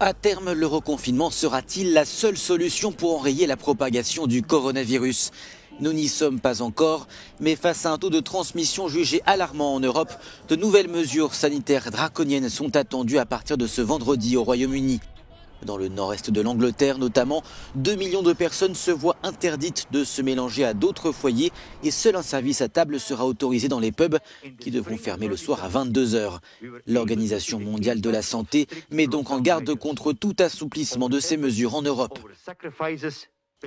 À terme, le reconfinement sera-t-il la seule solution pour enrayer la propagation du coronavirus ? Nous n'y sommes pas encore, mais face à un taux de transmission jugé alarmant en Europe, de nouvelles mesures sanitaires draconiennes sont attendues à partir de ce vendredi au Royaume-Uni. Dans le nord-est de l'Angleterre notamment, 2 millions de personnes se voient interdites de se mélanger à d'autres foyers et seul un service à table sera autorisé dans les pubs qui devront fermer le soir à 22 h. L'Organisation mondiale de la santé met donc en garde contre tout assouplissement de ces mesures en Europe.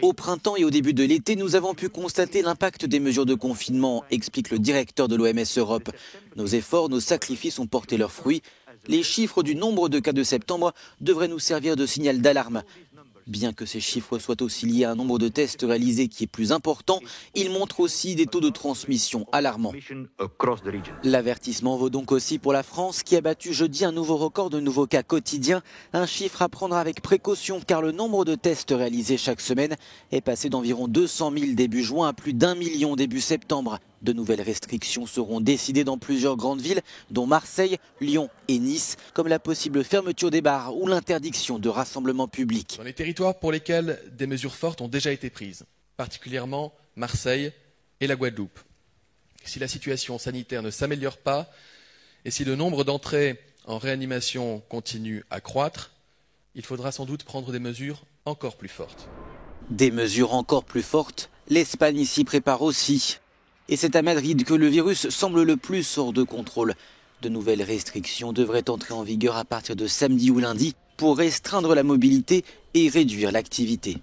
Au printemps et au début de l'été, nous avons pu constater l'impact des mesures de confinement, explique le directeur de l'OMS Europe. Nos efforts, nos sacrifices ont porté leurs fruits. Les chiffres du nombre de cas de septembre devraient nous servir de signal d'alarme. Bien que ces chiffres soient aussi liés à un nombre de tests réalisés qui est plus important, ils montrent aussi des taux de transmission alarmants. L'avertissement vaut donc aussi pour la France qui a battu jeudi un nouveau record de nouveaux cas quotidiens. Un chiffre à prendre avec précaution car le nombre de tests réalisés chaque semaine est passé d'environ 200 000 début juin à plus d'1 million début septembre. De nouvelles restrictions seront décidées dans plusieurs grandes villes, dont Marseille, Lyon et Nice, comme la possible fermeture des bars ou l'interdiction de rassemblements publics. Dans les territoires pour lesquels des mesures fortes ont déjà été prises, particulièrement Marseille et la Guadeloupe. Si la situation sanitaire ne s'améliore pas et si le nombre d'entrées en réanimation continue à croître, il faudra sans doute prendre des mesures encore plus fortes. Des mesures encore plus fortes, l'Espagne s'y prépare aussi. Et c'est à Madrid que le virus semble le plus hors de contrôle. De nouvelles restrictions devraient entrer en vigueur à partir de samedi ou lundi pour restreindre la mobilité et réduire l'activité.